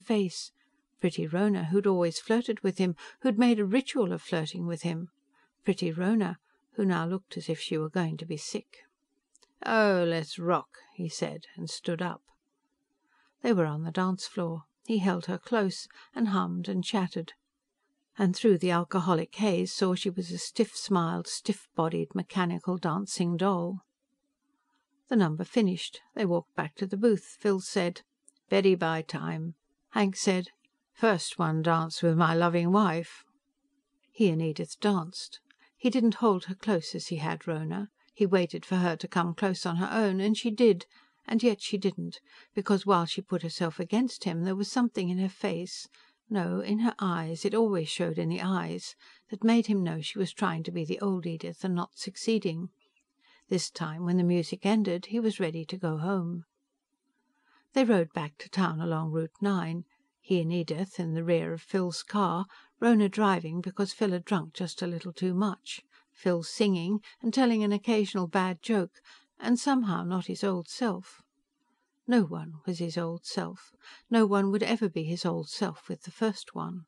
face. Pretty Rhona, who'd always flirted with him, who'd made a ritual of flirting with him. Pretty Rhona, who now looked as if she were going to be sick. "Oh, let's rock," he said, and stood up. They were on the dance floor. He held her close, and hummed and chatted, and through the alcoholic haze saw she was a stiff-smiled, stiff-bodied, mechanical dancing doll. The number finished. They walked back to the booth. Phil said, "Beddy bye time." Hank said, "First one dance with my loving wife." He and Edith danced. He didn't hold her close as he had Rhona. He waited for her to come close on her own, and she did, and yet she didn't, because while she put herself against him, there was something in her face, no, in her eyes, it always showed in the eyes, that made him know she was trying to be the old Edith and not succeeding. This time, when the music ended, he was ready to go home. They rode back to town along Route 9, he and Edith in the rear of Phil's car, Rhona driving because Phil had drunk just a little too much, Phil singing, and telling an occasional bad joke, and somehow not his old self. No one was his old self. No one would ever be his old self with the first one.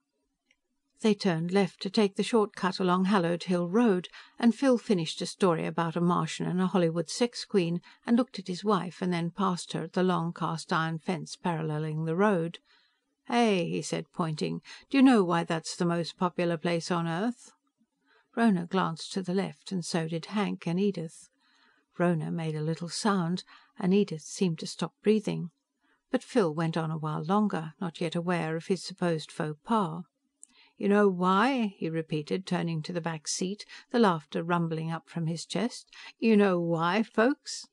They turned left to take the short cut along Hallowed Hill Road, and Phil finished a story about a Martian and a Hollywood sex queen, and looked at his wife, and then past her at the long cast-iron fence paralleling the road. "Hey," he said, pointing, "do you know why that's the most popular place on Earth?" Rhona glanced to the left, and so did Hank and Edith. Rhona made a little sound, and Edith seemed to stop breathing. But Phil went on a while longer, not yet aware of his supposed faux pas. "You know why?" he repeated, turning to the back seat, the laughter rumbling up from his chest. "You know why, folks?"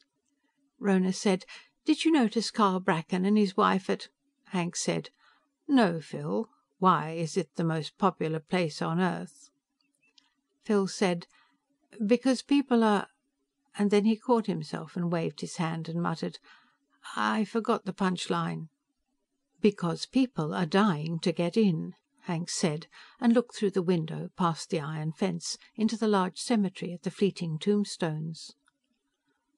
Rhona said, "Did you notice Carl Bracken and his wife at—" Hank said, "No, Phil. Why is it the most popular place on Earth?" Phil said, "Because people are—" and then he caught himself and waved his hand and muttered, "I forgot the punchline." "Because people are dying to get in," Hank said, and looked through the window, past the iron fence, into the large cemetery at the fleeting tombstones.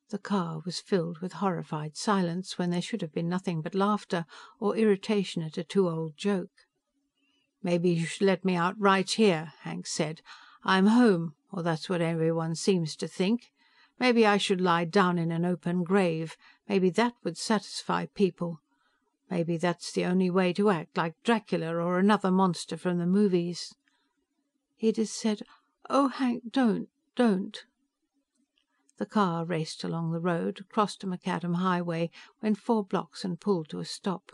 The car was filled with horrified silence, when there should have been nothing but laughter, or irritation at a too-old joke. "Maybe you should let me out right here," Hank said. "I'm home, or that's what everyone seems to think. Maybe I should lie down in an open grave. Maybe that would satisfy people. Maybe that's the only way to act, like Dracula or another monster from the movies." Edith said, "Oh, Hank, don't, don't." The car raced along the road, crossed a macadam highway, went 4 blocks and pulled to a stop.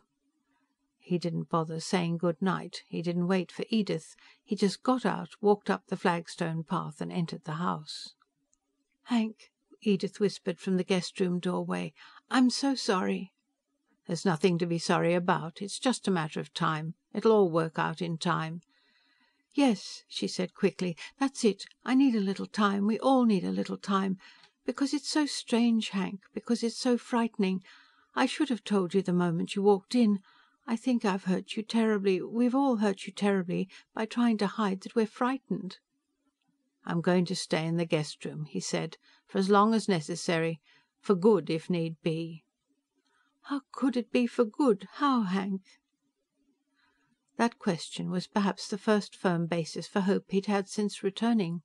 He didn't bother saying good night. He didn't wait for Edith. He just got out, walked up the flagstone path and entered the house. "Hank," Edith whispered from the guest room doorway, "I'm so sorry." "There's nothing to be sorry about. It's just a matter of time. It'll all work out in time." "Yes," she said quickly, "that's it. I need a little time. We all need a little time. Because it's so strange, Hank. Because it's so frightening. I should have told you the moment you walked in. I think I've hurt you terribly. We've all hurt you terribly by trying to hide that we're frightened." "I'm going to stay in the guest room," he said, "for as long as necessary. For good, if need be." "How could it be for good? How, Hank?" That question was perhaps the first firm basis for hope he'd had since returning.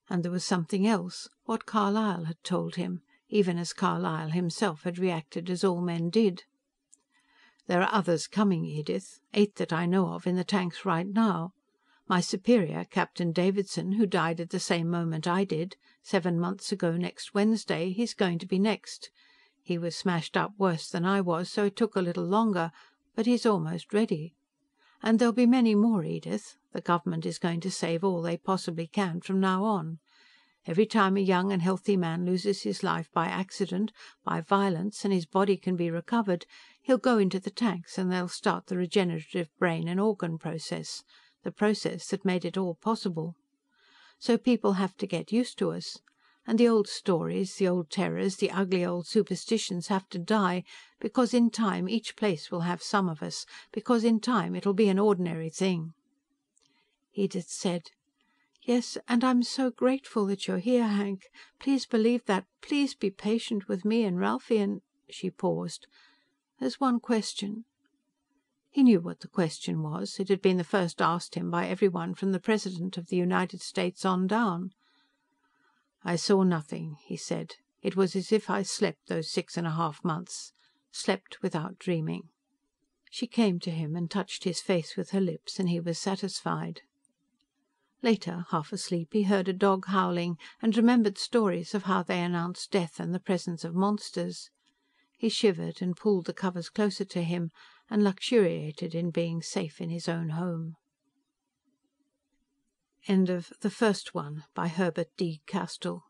And there was something else, what Carlisle had told him, even as Carlisle himself had reacted as all men did. "There are others coming, Edith. 8 that I know of in the tanks right now. My superior, Captain Davidson, who died at the same moment I did, 7 months ago next Wednesday, he's going to be next. He was smashed up worse than I was, so it took a little longer, but he's almost ready. And there'll be many more, Edith. The government is going to save all they possibly can from now on. Every time a young and healthy man loses his life by accident, by violence, and his body can be recovered, he'll go into the tanks and they'll start the regenerative brain and organ process, the process that made it all possible. So people have to get used to us. And the old stories, the old terrors, the ugly old superstitions have to die, because in time each place will have some of us, because in time it'll be an ordinary thing." Edith said, "Yes, and I'm so grateful that you're here, Hank. Please believe that. Please be patient with me and Ralphie and—" She paused. "There's one question." He knew what the question was. It had been the first asked him by everyone from the President of the United States on down. "I saw nothing," he said. "It was as if I slept those 6.5 months. Slept without dreaming." She came to him and touched his face with her lips, and he was satisfied. Later, half asleep, he heard a dog howling, and remembered stories of how they announced death and the presence of monsters. He shivered and pulled the covers closer to him, and luxuriated in being safe in his own home. End of the first one by Herbert D. Castell.